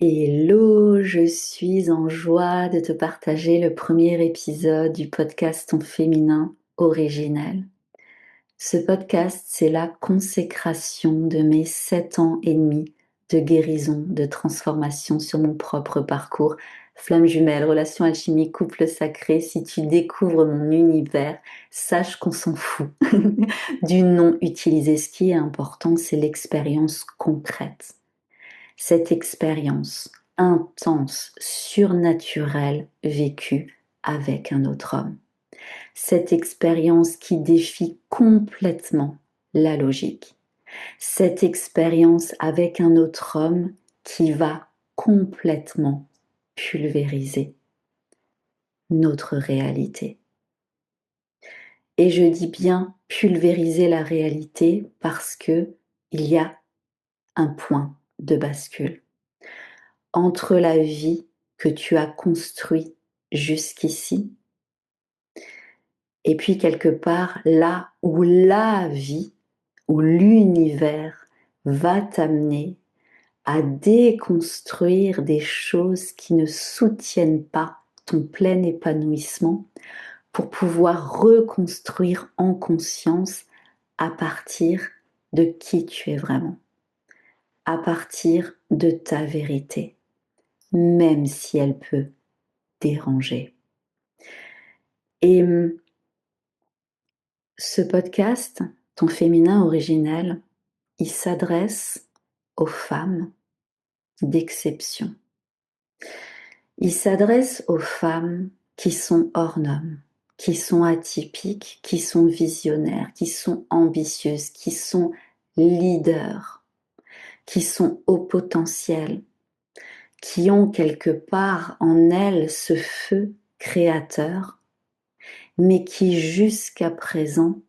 Hello, je suis en joie de te partager le premier épisode du podcast Ton féminin originel. Ce podcast, c'est la consécration de mes 7 ans et demi de guérison, de transformation sur mon propre parcours. Flamme jumelle, relation alchimique, couple sacré, si tu découvres mon univers, sache qu'on s'en fout du nom utilisé. Ce qui est important, c'est l'expérience concrète. Cette expérience intense, surnaturelle, vécue avec un autre homme. Cette expérience qui défie complètement la logique. Cette expérience avec un autre homme qui va complètement pulvériser notre réalité. Et je dis bien pulvériser la réalité parce que il y a un point de bascule entre la vie que tu as construite jusqu'ici et puis quelque part là où la vie, où l'univers va t'amener à déconstruire des choses qui ne soutiennent pas ton plein épanouissement pour pouvoir reconstruire en conscience à partir de qui tu es vraiment, à partir de ta vérité, même si elle peut déranger. Et ce podcast, Ton féminin originel, il s'adresse aux femmes d'exception. Il s'adresse aux femmes qui sont hors normes, qui sont atypiques, qui sont visionnaires, qui sont ambitieuses, qui sont leaders, qui sont au potentiel, qui ont quelque part en elles ce feu créateur, mais qui jusqu'à présent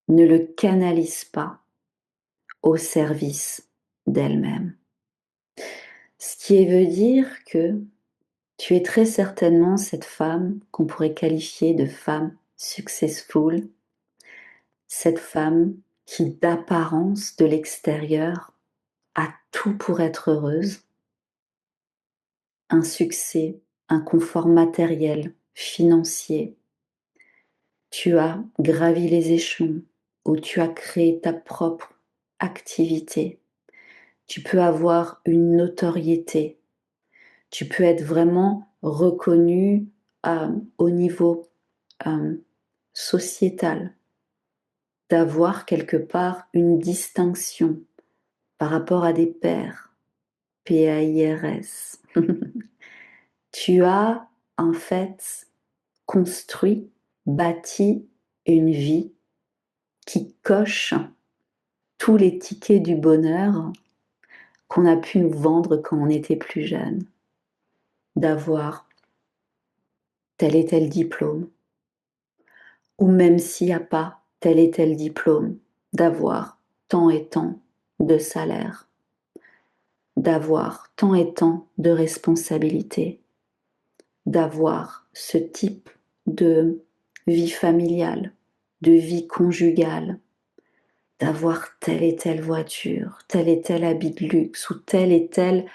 ne le canalisent pas au service d'elle-même. Ce qui veut dire que tu es très certainement cette femme qu'on pourrait qualifier de femme successful, cette femme qui d'apparence de l'extérieur a tout pour être heureuse, un succès, un confort matériel, financier. Tu as gravi les échelons ou tu as créé ta propre activité. Tu peux avoir une notoriété. Tu peux être vraiment reconnu au niveau sociétal, d'avoir quelque part une distinction par rapport à des pairs, PAIRS. Tu as en fait construit, bâti une vie qui coche tous les tickets du bonheur qu'on a pu nous vendre quand on était plus jeune. D'avoir tel et tel diplôme, ou même s'il n'y a pas tel et tel diplôme, d'avoir tant et tant de salaire, d'avoir tant et tant de responsabilités, d'avoir ce type de vie familiale, de vie conjugale, d'avoir telle et telle voiture, tel et tel habit de luxe ou tel et tel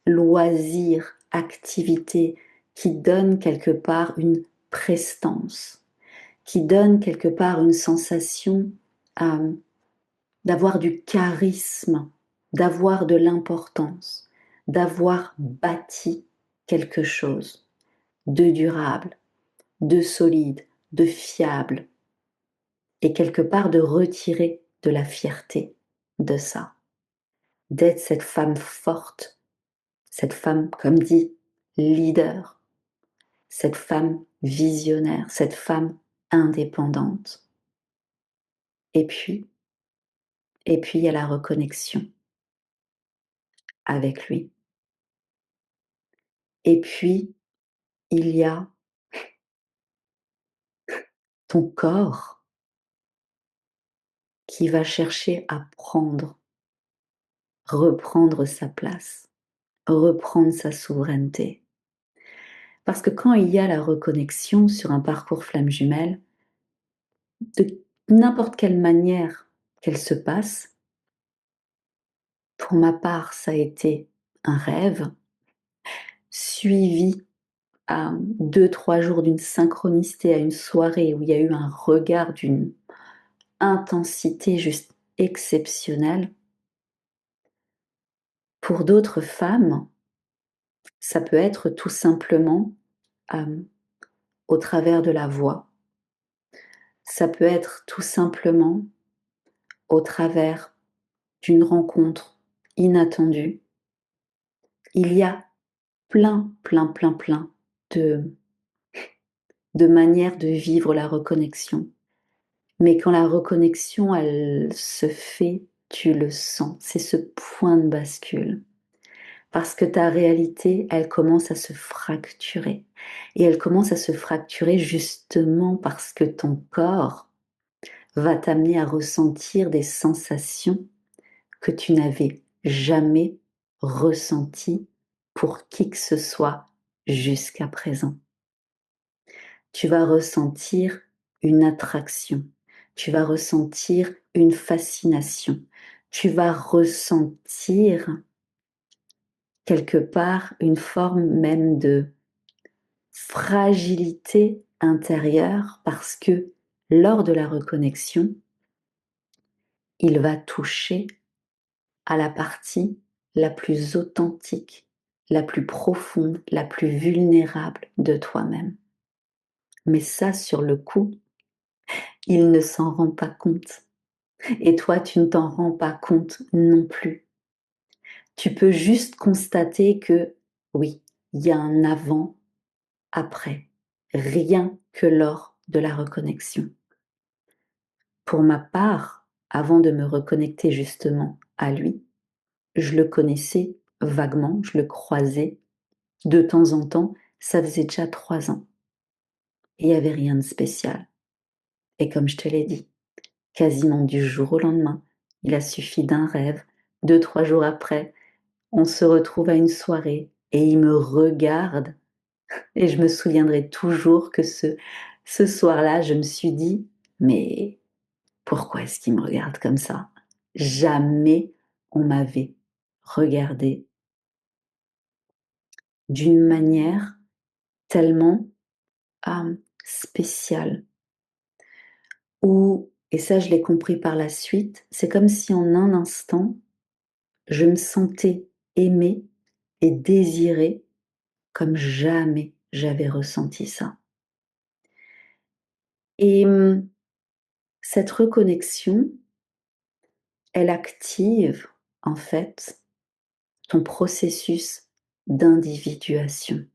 loisir, activité qui donne quelque part une prestance, qui donne quelque part une sensation d'avoir du charisme, d'avoir de l'importance, d'avoir bâti quelque chose de durable, de solide, de fiable, et quelque part de retirer de la fierté de ça, d'être cette femme forte, cette femme, comme dit, leader, cette femme visionnaire, cette femme indépendante. Et puis il y a la reconnexion avec lui. Et puis, il y a ton corps qui va chercher à reprendre sa place, reprendre sa souveraineté. Parce que quand il y a la reconnexion sur un parcours flamme jumelle, de n'importe quelle manière qu'elle se passe, Pour ma part, ça a été un rêve suivi à 2-3 jours d'une synchronicité à une soirée où il y a eu un regard d'une intensité juste exceptionnelle. Pour d'autres femmes, ça peut être tout simplement, au travers de la voix. Ça peut être tout simplement au travers d'une rencontre inattendue. Il y a plein de manières de vivre la reconnexion. Mais quand la reconnexion, elle se fait, tu le sens. C'est ce point de bascule. Parce que ta réalité, elle commence à se fracturer. Et elle commence à se fracturer justement parce que ton corps va t'amener à ressentir des sensations que tu n'avais jamais ressenties pour qui que ce soit jusqu'à présent. Tu vas ressentir une attraction, tu vas ressentir une fascination, tu vas ressentir quelque part une forme même de fragilité intérieure parce que lors de la reconnexion, il va toucher à la partie la plus authentique, la plus profonde, la plus vulnérable de toi-même. Mais ça, sur le coup, il ne s'en rend pas compte. Et toi, tu ne t'en rends pas compte non plus. Tu peux juste constater que oui, il y a un avant, après, rien que lors de la reconnexion. Pour ma part, avant de me reconnecter justement à lui, je le connaissais vaguement, je le croisais de temps en temps, ça faisait déjà 3 ans. Et il n'y avait rien de spécial. Et comme je te l'ai dit, quasiment du jour au lendemain, il a suffi d'un rêve, 2-3 jours après, on se retrouve à une soirée et il me regarde et je me souviendrai toujours que ce soir-là, je me suis dit: «Mais pourquoi est-ce qu'il me regarde comme ça?» Jamais on m'avait regardée d'une manière tellement, spéciale. Ou et ça je l'ai compris par la suite, c'est comme si en un instant, je me sentais aimée et désirée comme jamais j'avais ressenti ça. Et cette reconnexion, elle active en fait ton processus d'individuation.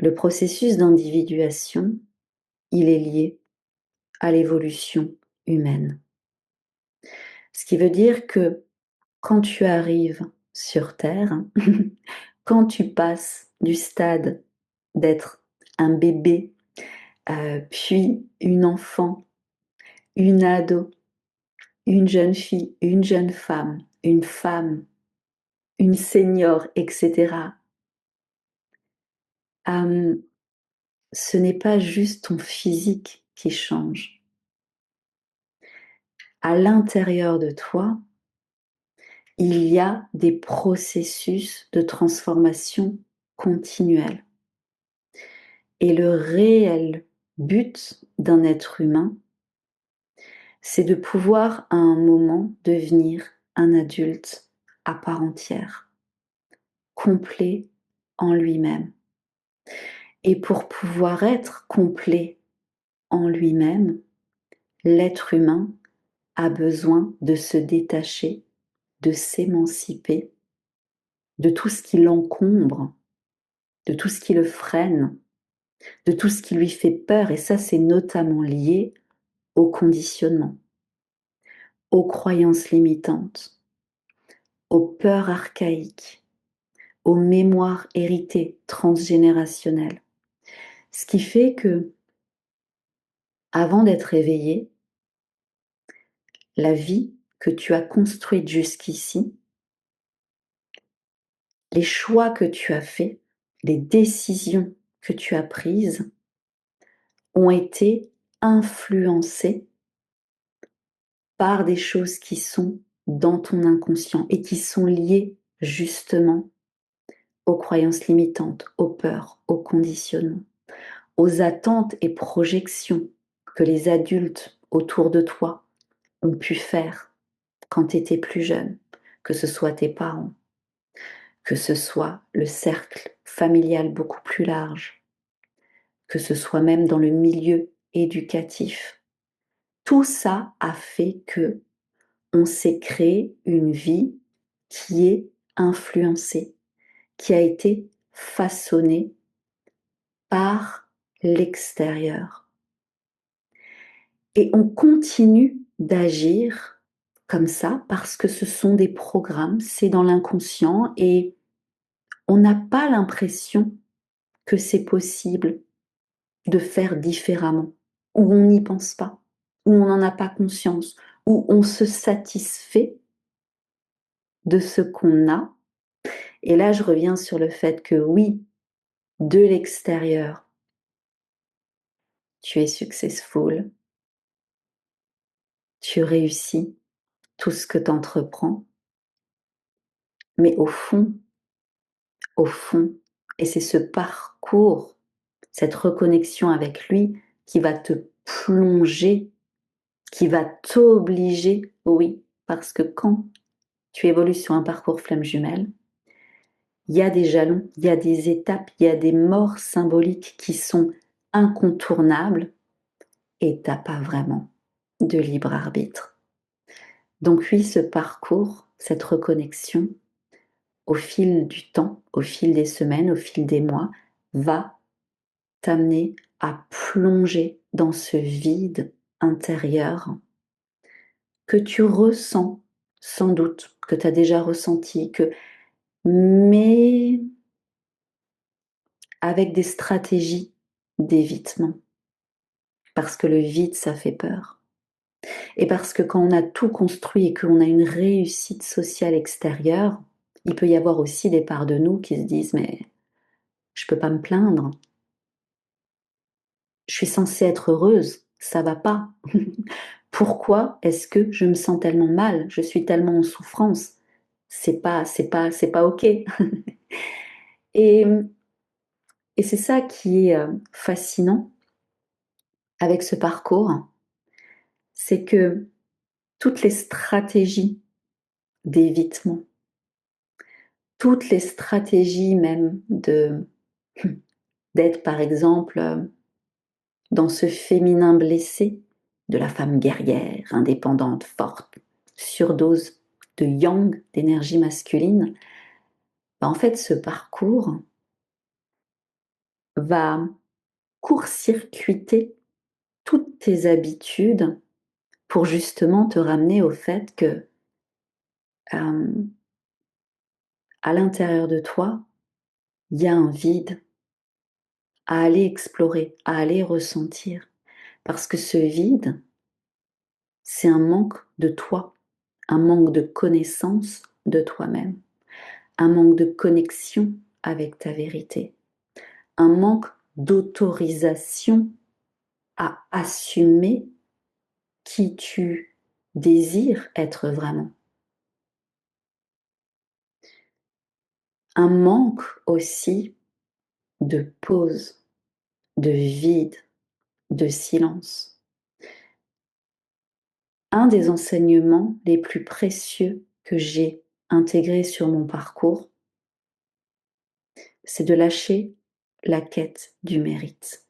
Le processus d'individuation, il est lié à l'évolution humaine. Ce qui veut dire que quand tu arrives sur Terre, quand tu passes du stade d'être un bébé, puis une enfant, une ado, une jeune fille, une jeune femme, une senior, et cetera, ce n'est pas juste ton physique qui change. À l'intérieur de toi, il y a des processus de transformation continuelle. Et le réel but d'un être humain, c'est de pouvoir à un moment devenir un adulte à part entière, complet en lui-même. Et pour pouvoir être complet en lui-même, l'être humain a besoin de se détacher, de s'émanciper de tout ce qui l'encombre, de tout ce qui le freine, de tout ce qui lui fait peur. Et ça, c'est notamment lié au conditionnement, aux croyances limitantes, aux peurs archaïques, aux mémoires héritées transgénérationnelles. Ce qui fait que, avant d'être éveillé, la vie que tu as construite jusqu'ici, les choix que tu as faits, les décisions que tu as prises ont été influencées par des choses qui sont dans ton inconscient et qui sont liées justement aux croyances limitantes, aux peurs, aux conditionnements, aux attentes et projections que les adultes autour de toi ont pu faire quand tu étais plus jeune, que ce soit tes parents, que ce soit le cercle familial beaucoup plus large, que ce soit même dans le milieu éducatif. Tout ça a fait que on s'est créé une vie qui est influencée, qui a été façonnée par l'extérieur. Et on continue d'agir comme ça parce que ce sont des programmes, c'est dans l'inconscient et on n'a pas l'impression que c'est possible de faire différemment, ou on n'y pense pas, ou on n'en a pas conscience, ou on se satisfait de ce qu'on a. Et là, je reviens sur le fait que oui, de l'extérieur, tu es successful, tu réussis tout ce que tu entreprends, mais au fond, et c'est ce parcours, cette reconnexion avec lui qui va te plonger, qui va t'obliger, oui, parce que quand tu évolues sur un parcours flamme jumelle, il y a des jalons, il y a des étapes, il y a des morts symboliques qui sont incontournables et tu n'as pas vraiment de libre arbitre. Donc oui, ce parcours, cette reconnexion, au fil du temps, au fil des semaines, au fil des mois, va t'amener à plonger dans ce vide intérieur que tu ressens sans doute, que tu as déjà ressenti, mais avec des stratégies d'évitement. Parce que le vide, ça fait peur. Et parce que quand on a tout construit et qu'on a une réussite sociale extérieure, il peut y avoir aussi des parts de nous qui se disent mais je peux pas me plaindre. Je suis censée être heureuse, ça va pas. Pourquoi est-ce que je me sens tellement mal? Je suis tellement en souffrance. C'est pas OK. Et, et c'est ça qui est fascinant avec ce parcours, c'est que toutes les stratégies d'évitement, toutes les stratégies même d'être par exemple dans ce féminin blessé de la femme guerrière, indépendante, forte, surdose de yang, d'énergie masculine, en fait ce parcours va court-circuiter toutes tes habitudes pour justement te ramener au fait que à l'intérieur de toi, il y a un vide à aller explorer, à aller ressentir. Parce que ce vide, c'est un manque de toi, un manque de connaissance de toi-même, un manque de connexion avec ta vérité, un manque d'autorisation à assumer qui tu désires être vraiment. Un manque aussi de pause, de vide, de silence. Un des enseignements les plus précieux que j'ai intégrés sur mon parcours, c'est de lâcher la quête du mérite,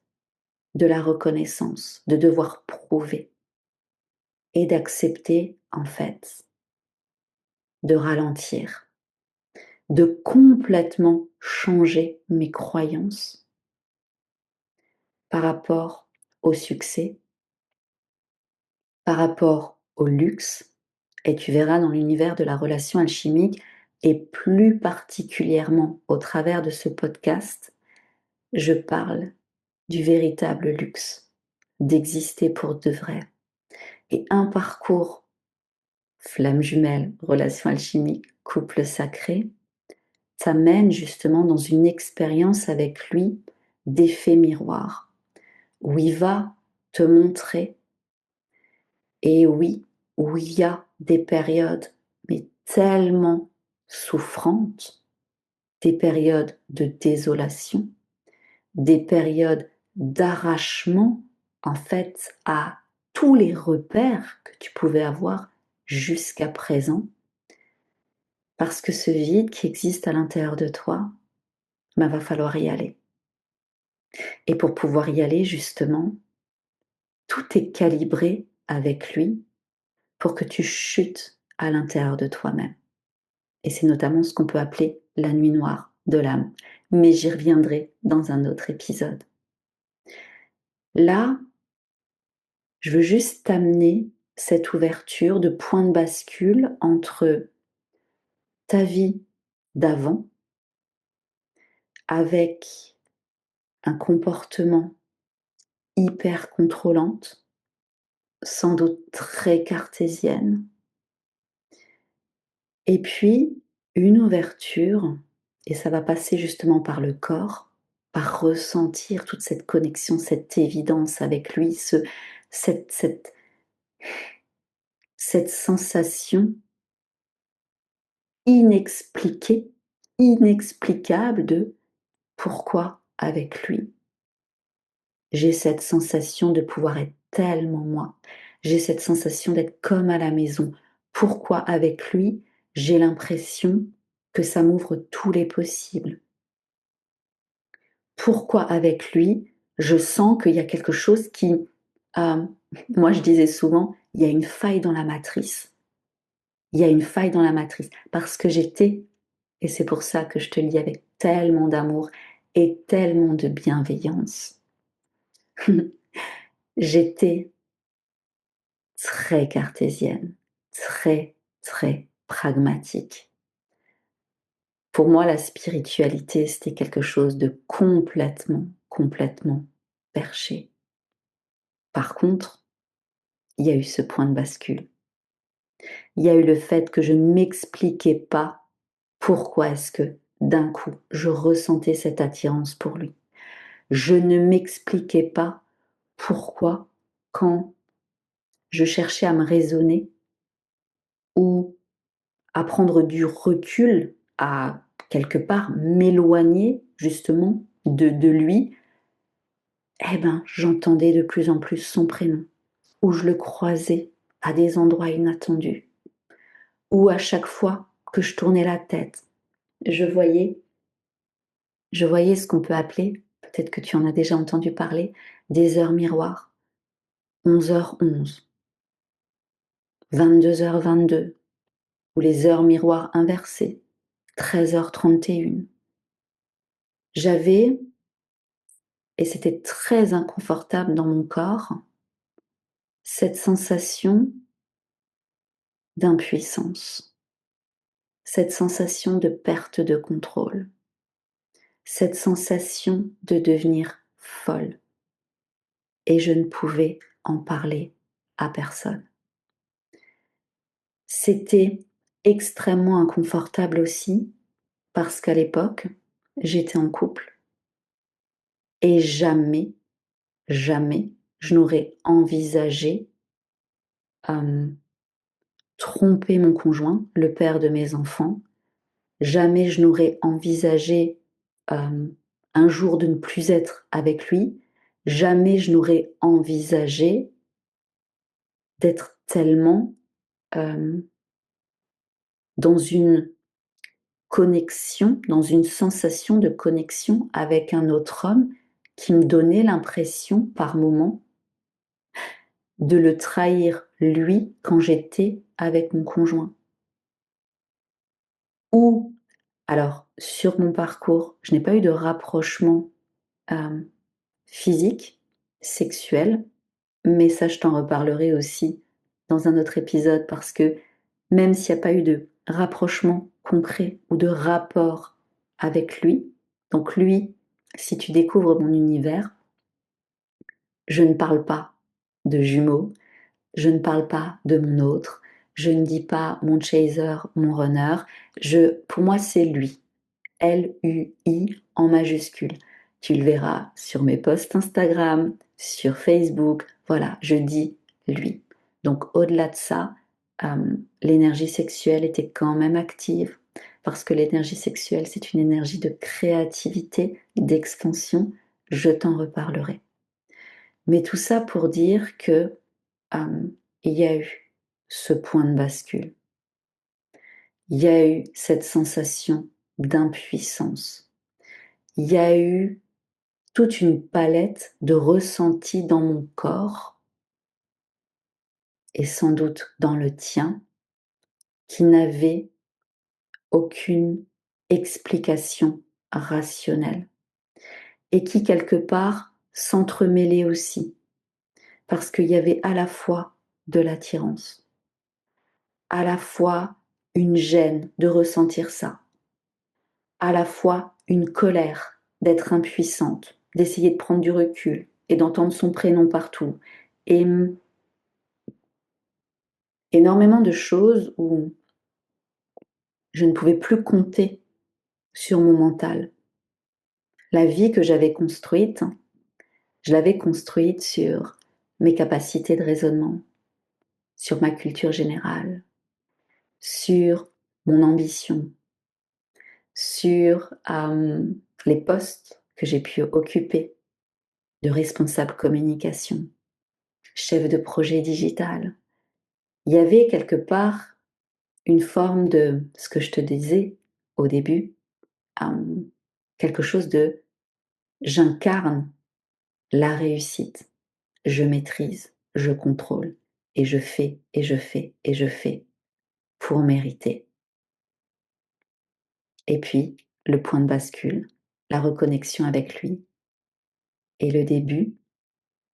de la reconnaissance, de devoir prouver et d'accepter en fait de ralentir, de complètement changer mes croyances par rapport au succès, par rapport au luxe, et tu verras dans l'univers de la relation alchimique, et plus particulièrement au travers de ce podcast, je parle du véritable luxe, d'exister pour de vrai. Et un parcours flamme jumelle, relation alchimique, couple sacré, t'amène justement dans une expérience avec lui d'effet miroir, où il va te montrer, et oui, où il y a des périodes tellement souffrantes, des périodes de désolation, des périodes d'arrachement, en fait, à tous les repères que tu pouvais avoir jusqu'à présent, parce que ce vide qui existe à l'intérieur de toi, ben, va falloir y aller. Et pour pouvoir y aller, justement, tout est calibré avec lui pour que tu chutes à l'intérieur de toi-même. Et c'est notamment ce qu'on peut appeler la nuit noire de l'âme. Mais j'y reviendrai dans un autre épisode. Là, je veux juste t'amener cette ouverture de point de bascule entre ta vie d'avant avec un comportement hyper contrôlante, sans doute très cartésienne, et puis une ouverture, et ça va passer justement par le corps, par ressentir toute cette connexion, cette évidence avec lui, cette, cette, cette sensation inexpliquée, inexplicable de pourquoi avec lui. J'ai cette sensation de pouvoir être tellement moi. J'ai cette sensation d'être comme à la maison. Pourquoi avec lui, j'ai l'impression que ça m'ouvre tous les possibles. Pourquoi avec lui, je sens qu'il y a quelque chose qui... euh, moi, je disais souvent, il y a une faille dans la matrice. Il y a une faille dans la matrice. Parce que j'étais, et c'est pour ça que je te le dis avec tellement d'amour et tellement de bienveillance, j'étais très cartésienne, très, très pragmatique. Pour moi, la spiritualité, c'était quelque chose de complètement, complètement perché. Par contre, il y a eu ce point de bascule. Il y a eu le fait que je ne m'expliquais pas pourquoi est-ce que d'un coup, je ressentais cette attirance pour lui. Je ne m'expliquais pas pourquoi, quand je cherchais à me raisonner ou à prendre du recul, à quelque part m'éloigner justement de lui, eh ben, j'entendais de plus en plus son prénom, ou je le croisais à des endroits inattendus, ou à chaque fois que je tournais la tête, je voyais, je voyais ce qu'on peut appeler, peut-être que tu en as déjà entendu parler, des heures miroirs, 11h11, 22h22, ou les heures miroirs inversées, 13h31. J'avais, et c'était très inconfortable dans mon corps, cette sensation d'impuissance, cette sensation de perte de contrôle, cette sensation de devenir folle. Et je ne pouvais en parler à personne. C'était extrêmement inconfortable aussi parce qu'à l'époque, j'étais en couple et jamais, jamais je n'aurais envisagé tromper mon conjoint, le père de mes enfants. Jamais je n'aurais envisagé un jour de ne plus être avec lui. Jamais je n'aurais envisagé d'être tellement dans une connexion, dans une sensation de connexion avec un autre homme qui me donnait l'impression par moments de le trahir lui quand j'étais avec mon conjoint. Ou alors sur mon parcours, je n'ai pas eu de rapprochement physique, sexuel, mais ça je t'en reparlerai aussi dans un autre épisode parce que même s'il n'y a pas eu de rapprochement concret ou de rapport avec lui, donc lui, si tu découvres mon univers, je ne parle pas de jumeaux, je ne parle pas de mon autre, je ne dis pas mon chaser, mon runner, pour moi c'est lui. L-U-I en majuscule. Tu le verras sur mes posts Instagram, sur Facebook. Voilà, je dis lui. Donc au-delà de ça, l'énergie sexuelle était quand même active, parce que l'énergie sexuelle, c'est une énergie de créativité, d'expansion. Je t'en reparlerai. Mais tout ça pour dire que, il y a eu ce point de bascule. Il y a eu cette sensation d'impuissance. Il y a eu toute une palette de ressentis dans mon corps et sans doute dans le tien, qui n'avaient aucune explication rationnelle et qui quelque part s'entremêlaient aussi, parce qu'il y avait à la fois de l'attirance, à la fois une gêne de ressentir ça, à la fois une colère d'être impuissante, d'essayer de prendre du recul et d'entendre son prénom partout, et énormément de choses où je ne pouvais plus compter sur mon mental. La vie que j'avais construite, je l'avais construite sur mes capacités de raisonnement, sur ma culture générale, sur mon ambition, sur les postes que j'ai pu occuper de responsable communication, chef de projet digital. Il y avait quelque part une forme de ce que je te disais au début, quelque chose de j'incarne la réussite, je maîtrise, je contrôle et je fais et je fais et je fais pour mériter. Et puis, le point de bascule, la reconnexion avec lui et le début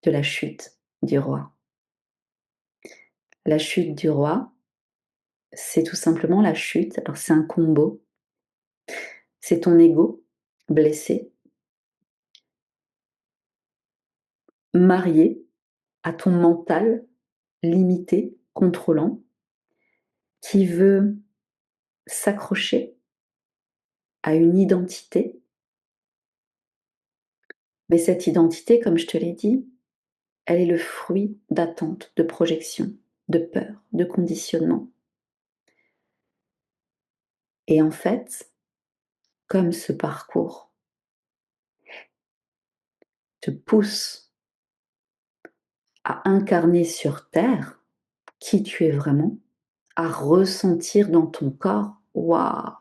de la chute du roi. La chute du roi, c'est tout simplement la chute. Alors c'est un combo. C'est ton ego blessé, marié à ton mental limité, contrôlant, qui veut s'accrocher à une identité. Mais cette identité, comme je te l'ai dit, elle est le fruit d'attentes, de projections, de peurs, de conditionnements. Et en fait, comme ce parcours te pousse à incarner sur Terre qui tu es vraiment, à ressentir dans ton corps, waouh,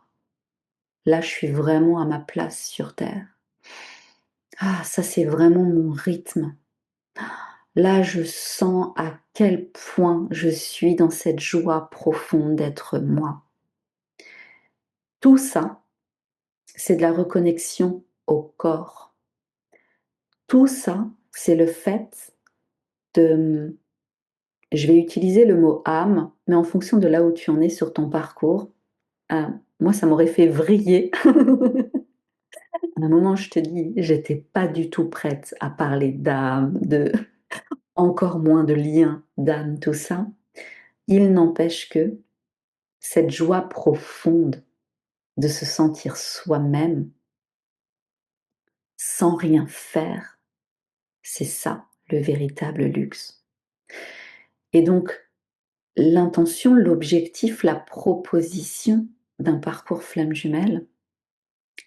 là je suis vraiment à ma place sur Terre. Ah, ça c'est vraiment mon rythme. Là je sens à quel point je suis dans cette joie profonde d'être moi. Tout ça, c'est de la reconnexion au corps. Tout ça, c'est le fait de... Je vais utiliser le mot âme, mais en fonction de là où tu en es sur ton parcours, moi, ça m'aurait fait vriller. À un moment, je te dis, j'étais pas du tout prête à parler d'âme, de encore moins de lien d'âme, tout ça. Il n'empêche que cette joie profonde de se sentir soi-même sans rien faire, c'est ça le véritable luxe. Et donc, l'intention, l'objectif, la proposition d'un parcours flamme jumelle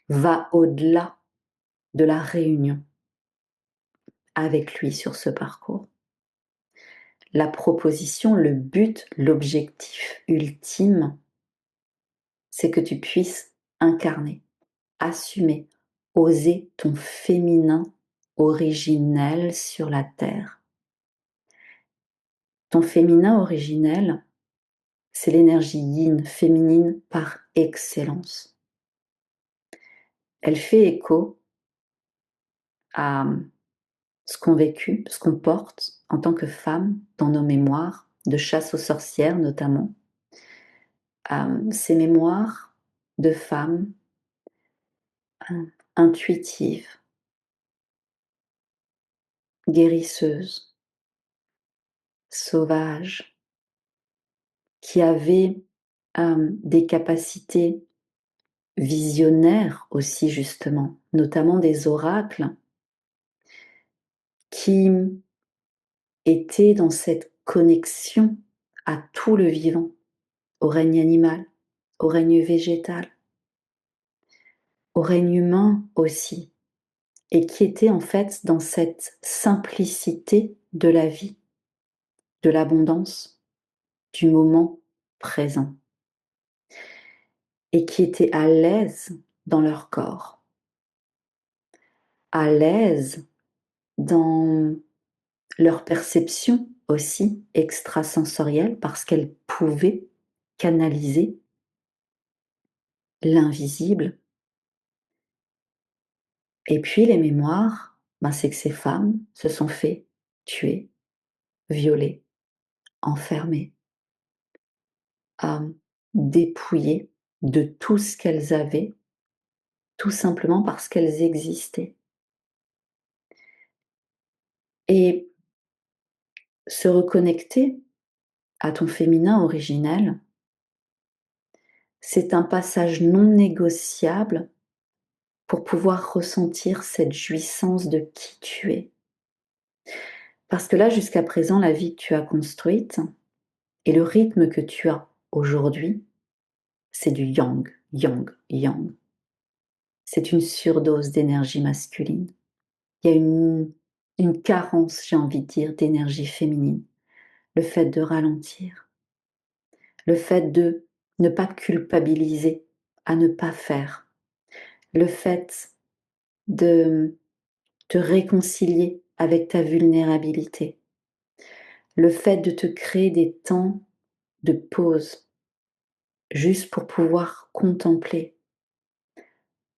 va au-delà de la réunion avec lui sur ce parcours. La proposition, le but, l'objectif ultime, c'est que tu puisses incarner, assumer, oser ton féminin originel sur la terre. Ton féminin originel, c'est l'énergie yin, féminine par excellence. Elle fait écho à ce qu'ont vécu, ce qu'on porte en tant que femme dans nos mémoires, de chasse aux sorcières notamment. Ces mémoires de femmes intuitives, guérisseuses, sauvages, qui avaient des capacités visionnaires aussi justement, notamment des oracles, qui étaient dans cette connexion à tout le vivant, au règne animal, au règne végétal, au règne humain aussi, et qui était en fait dans cette simplicité de la vie, de l'abondance, du moment présent, et qui étaient à l'aise dans leur corps, à l'aise dans leur perception aussi extrasensorielle parce qu'elles pouvaient canaliser l'invisible. Et puis les mémoires, ben c'est que ces femmes se sont fait tuer, violer, enfermer, dépouiller de tout ce qu'elles avaient, tout simplement parce qu'elles existaient. Et se reconnecter à ton féminin originel, c'est un passage non négociable pour pouvoir ressentir cette jouissance de qui tu es. Parce que là, jusqu'à présent, la vie que tu as construite et le rythme que tu as aujourd'hui, c'est du yang, yang, yang. C'est une surdose d'énergie masculine. Il y a une carence, j'ai envie de dire, d'énergie féminine. Le fait de ralentir, le fait de ne pas culpabiliser, à ne pas faire, le fait de te réconcilier avec ta vulnérabilité, le fait de te créer des temps de pause, juste pour pouvoir contempler,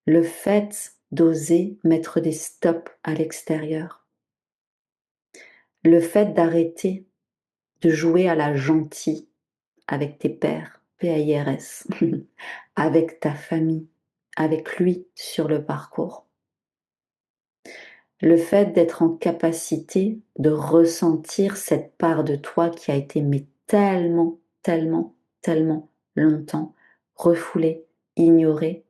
le fait d'oser mettre des stops à l'extérieur, le fait d'arrêter de jouer à la gentille avec tes pères, PAIRS, avec ta famille, avec lui sur le parcours. Le fait d'être en capacité de ressentir cette part de toi qui a été mais tellement, tellement, tellement longtemps refoulée, ignorée,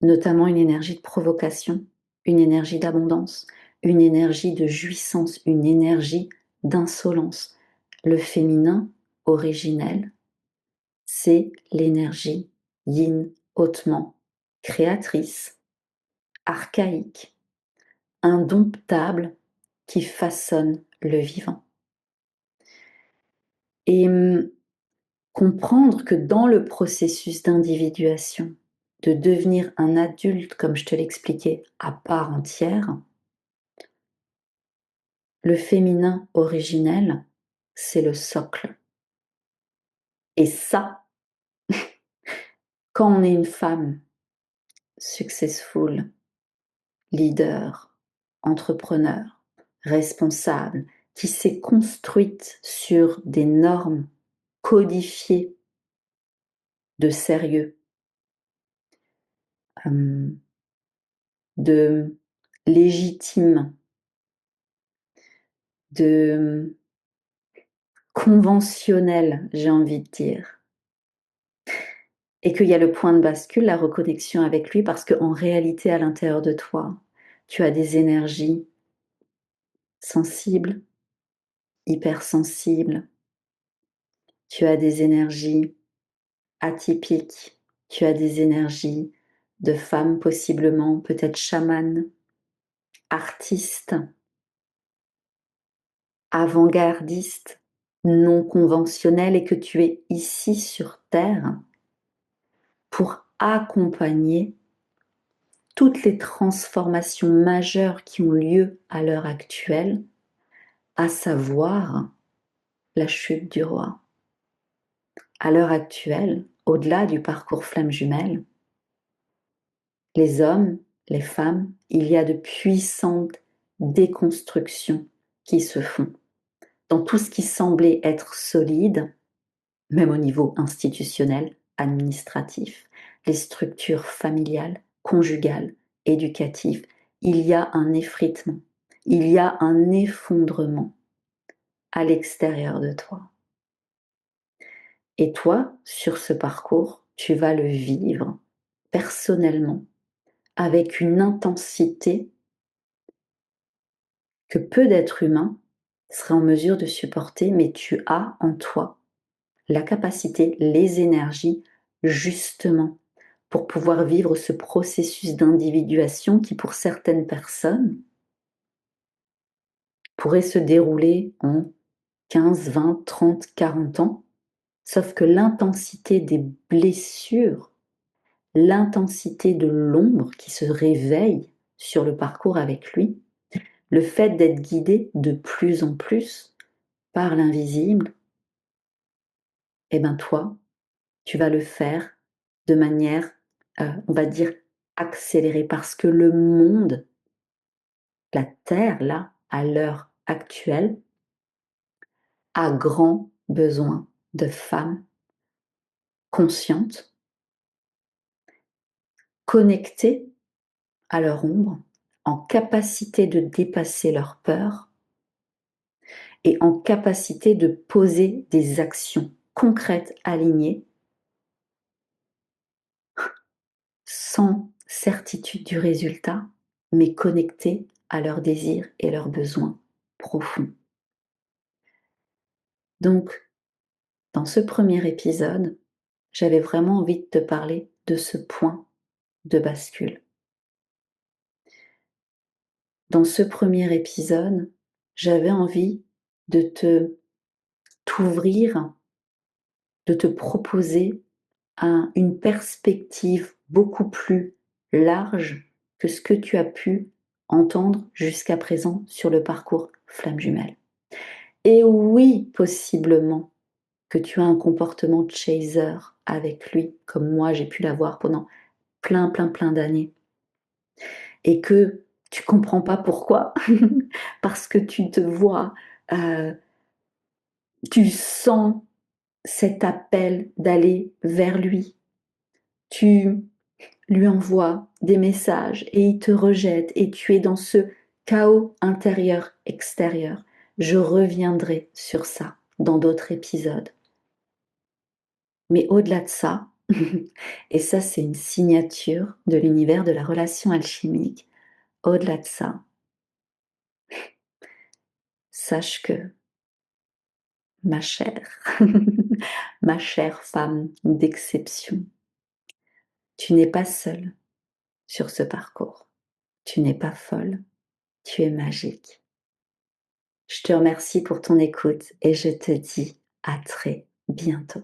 notamment une énergie de provocation, une énergie d'abondance, une énergie de jouissance, une énergie d'insolence. Le féminin originel, c'est l'énergie yin hautement créatrice, archaïque, indomptable qui façonne le vivant. Et comprendre que dans le processus d'individuation, de devenir un adulte, comme je te l'expliquais, à part entière, le féminin originel, c'est le socle. Et ça, quand on est une femme successful, leader, entrepreneur, responsable, qui s'est construite sur des normes codifiées de sérieux, de légitime, de conventionnel, j'ai envie de dire. Et qu'il y a le point de bascule, la reconnexion avec lui, parce qu'en réalité, à l'intérieur de toi, tu as des énergies sensibles, hypersensibles, tu as des énergies atypiques, tu as des énergies de femme possiblement, peut-être chamane, artiste, avant-gardiste, non conventionnelle, et que tu es ici sur Terre pour accompagner toutes les transformations majeures qui ont lieu à l'heure actuelle, à savoir la chute du roi. À l'heure actuelle, au-delà du parcours flamme jumelle, les hommes, les femmes, il y a de puissantes déconstructions qui se font dans tout ce qui semblait être solide, même au niveau institutionnel, administratif, les structures familiales, conjugales, éducatives. Il y a un effritement, il y a un effondrement à l'extérieur de toi. Et toi, sur ce parcours, tu vas le vivre personnellement avec une intensité que peu d'êtres humains serait en mesure de supporter, mais tu as en toi la capacité, les énergies, justement, pour pouvoir vivre ce processus d'individuation qui, pour certaines personnes, pourrait se dérouler en 15, 20, 30, 40 ans. Sauf que l'intensité des blessures, l'intensité de l'ombre qui se réveille sur le parcours avec lui, le fait d'être guidé de plus en plus par l'invisible, eh ben toi, tu vas le faire de manière, on va dire, accélérée parce que le monde, la Terre, là, à l'heure actuelle, a grand besoin de femmes conscientes, connectées à leur ombre, en capacité de dépasser leur peur et en capacité de poser des actions concrètes, alignées, sans certitude du résultat, mais connectées à leurs désirs et leurs besoins profonds. Donc, dans ce premier épisode, j'avais vraiment envie de te parler de ce point de bascule. Dans ce premier épisode, j'avais envie de t'ouvrir, de te proposer une perspective beaucoup plus large que ce que tu as pu entendre jusqu'à présent sur le parcours Flamme Jumelle. Et oui, possiblement que tu as un comportement de chaser avec lui, comme moi j'ai pu l'avoir pendant plein d'années, et que tu comprends pas pourquoi, parce que tu te vois, tu sens cet appel d'aller vers lui. Tu lui envoies des messages et il te rejette et tu es dans ce chaos intérieur-extérieur. Je reviendrai sur ça dans d'autres épisodes. Mais au-delà de ça, et ça c'est une signature de l'univers de la relation alchimique, au-delà de ça, sache que ma chère, ma chère femme d'exception, tu n'es pas seule sur ce parcours. Tu n'es pas folle, tu es magique. Je te remercie pour ton écoute et je te dis à très bientôt.